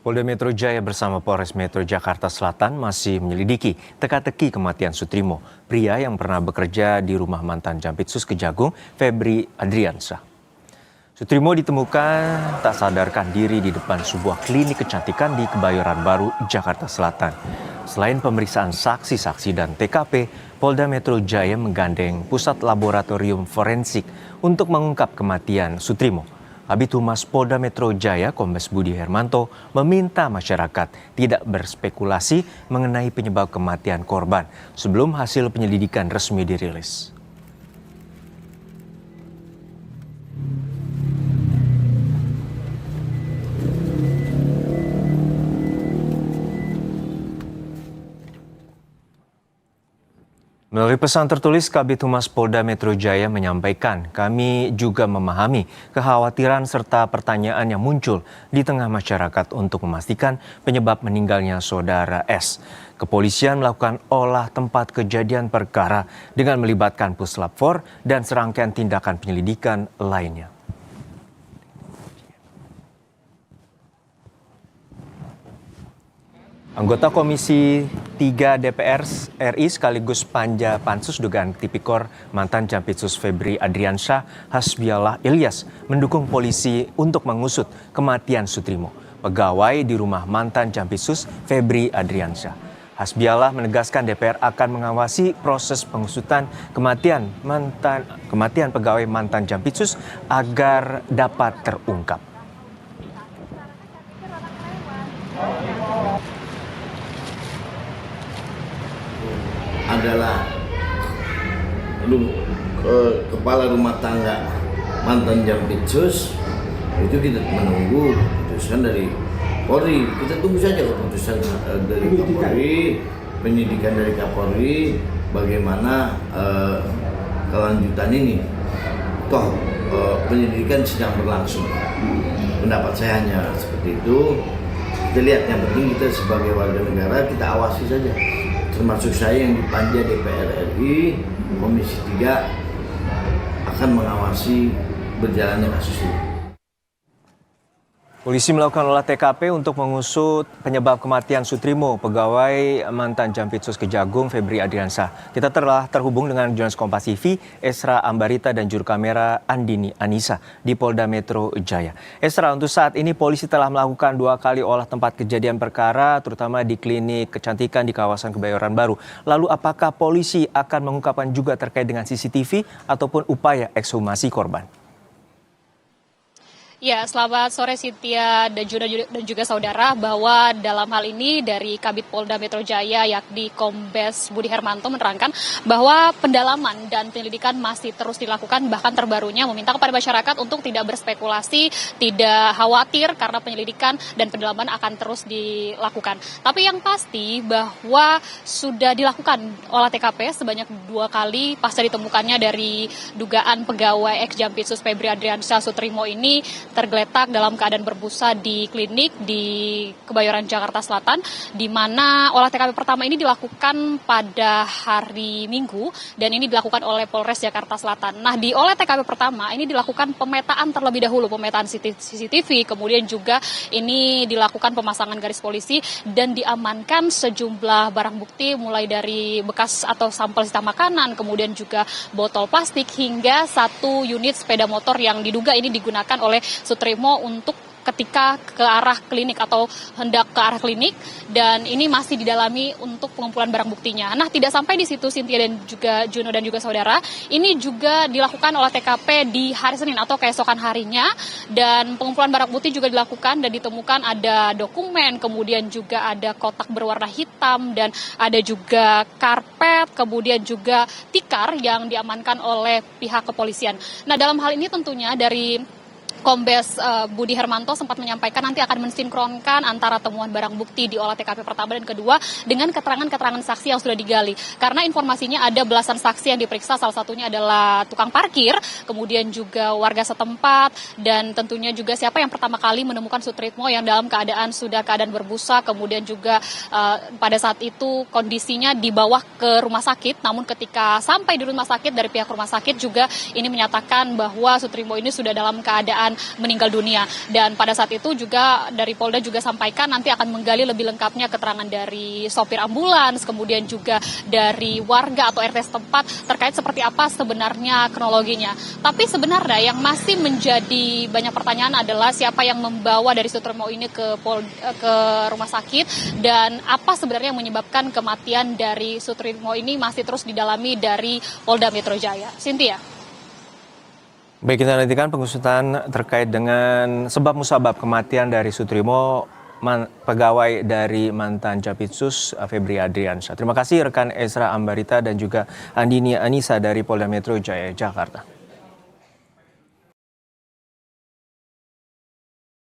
Polda Metro Jaya bersama Polres Metro Jakarta Selatan masih menyelidiki teka-teki kematian Sutrimo, pria yang pernah bekerja di rumah mantan Jampitsus Kejagung, Febri Adriansyah. Sutrimo ditemukan tak sadarkan diri di depan sebuah klinik kecantikan di Kebayoran Baru, Jakarta Selatan. Selain pemeriksaan saksi-saksi dan TKP, Polda Metro Jaya menggandeng Pusat Laboratorium Forensik untuk mengungkap kematian Sutrimo. Kabid Humas Polda Metro Jaya, Kombes Budi Hermanto, meminta masyarakat tidak berspekulasi mengenai penyebab kematian korban sebelum hasil penyelidikan resmi dirilis. Melalui pesan tertulis, Kabid Humas Polda Metro Jaya menyampaikan, kami juga memahami kekhawatiran serta pertanyaan yang muncul di tengah masyarakat untuk memastikan penyebab meninggalnya saudara S. Kepolisian melakukan olah tempat kejadian perkara dengan melibatkan Puslap 4 dan serangkaian tindakan penyelidikan lainnya. Anggota Komisi 3 DPR RI sekaligus Panja Pansus dugaan Tipikor mantan Jampitsus Febri Adriansyah Hasbiallah Ilyas mendukung polisi untuk mengusut kematian Sutrimo, pegawai di rumah mantan Jampitsus Febri Adriansyah. Hasbiallah menegaskan DPR akan mengawasi proses pengusutan kematian pegawai mantan Jampitsus agar dapat terungkap. Adalah kepala rumah tangga mantan Jampitsus, itu kita menunggu keputusan dari Polri. Kita tunggu saja keputusan dari Kapolri, penyidikan dari Kapolri, bagaimana kelanjutan ini. Toh penyidikan sedang berlangsung. Pendapat saya hanya seperti itu. Kita lihat, yang penting kita sebagai warga negara kita awasi saja. Termasuk saya yang di Panja DPR RI, Komisi 3 akan mengawasi berjalannya kasus ini. Polisi melakukan olah TKP untuk mengusut penyebab kematian Sutrimo, pegawai mantan Jampitsus Kejagung Febri Adriansyah. Kita telah terhubung dengan jurnalis Kompas TV, Esra Ambarita dan juru kamera Andini Anissa di Polda Metro Jaya. Esra, untuk saat ini polisi telah melakukan 2 kali olah tempat kejadian perkara, terutama di klinik kecantikan di kawasan Kebayoran Baru. Lalu apakah polisi akan mengungkapkan juga terkait dengan CCTV ataupun upaya ekshumasi korban? Ya, selamat sore Cynthia dan juga saudara, bahwa dalam hal ini dari Kabid Polda Metro Jaya yakni Kombes Budi Hermanto menerangkan bahwa pendalaman dan penyelidikan masih terus dilakukan, bahkan terbarunya meminta kepada masyarakat untuk tidak berspekulasi, tidak khawatir karena penyelidikan dan pendalaman akan terus dilakukan. Tapi yang pasti bahwa sudah dilakukan olah TKP sebanyak 2 kali pasca ditemukannya dari dugaan pegawai ex Jampitsus Febri Adriansyah Sutrimo ini tergeletak dalam keadaan berbusa di klinik di Kebayoran Jakarta Selatan, di mana olah TKP pertama ini dilakukan pada hari Minggu dan ini dilakukan oleh Polres Jakarta Selatan. Nah, di olah TKP pertama ini dilakukan pemetaan terlebih dahulu, pemetaan CCTV, kemudian juga ini dilakukan pemasangan garis polisi dan diamankan sejumlah barang bukti mulai dari bekas atau sampel sisa makanan, kemudian juga botol plastik hingga 1 unit sepeda motor yang diduga ini digunakan oleh Sutrimo untuk ketika ke arah klinik atau hendak ke arah klinik, dan ini masih didalami untuk pengumpulan barang buktinya. Nah, tidak sampai di situ Cynthia dan juga Juno dan juga saudara, ini juga dilakukan olah TKP di hari Senin atau keesokan harinya, dan pengumpulan barang bukti juga dilakukan dan ditemukan ada dokumen, kemudian juga ada kotak berwarna hitam dan ada juga karpet, kemudian juga tikar yang diamankan oleh pihak kepolisian. Nah, dalam hal ini tentunya dari Kombes Budi Hermanto sempat menyampaikan nanti akan mensinkronkan antara temuan barang bukti di olah TKP pertama dan kedua dengan keterangan-keterangan saksi yang sudah digali. Karena informasinya ada belasan saksi yang diperiksa, salah satunya adalah tukang parkir, kemudian juga warga setempat, dan tentunya juga siapa yang pertama kali menemukan Sutrimo yang dalam keadaan berbusa, kemudian juga pada saat itu kondisinya dibawa ke rumah sakit, namun ketika sampai di rumah sakit dari pihak rumah sakit juga ini menyatakan bahwa Sutrimo ini sudah dalam keadaan korban meninggal dunia. Dan pada saat itu juga dari Polda juga sampaikan nanti akan menggali lebih lengkapnya keterangan dari sopir ambulans, kemudian juga dari warga atau RT setempat terkait seperti apa sebenarnya kronologinya. Tapi sebenarnya yang masih menjadi banyak pertanyaan adalah siapa yang membawa dari Sutrimo ini ke rumah sakit dan apa sebenarnya yang menyebabkan kematian dari Sutrimo ini masih terus didalami dari Polda Metro Jaya. Cynthia. Baik, kita nantikan pengusutan terkait dengan sebab musabab kematian dari Sutrimo, pegawai dari mantan Jampitsus Febri Adriansyah. Terima kasih rekan Ezra Ambarita dan juga Andini Anissa dari Polda Metro Jaya, Jakarta.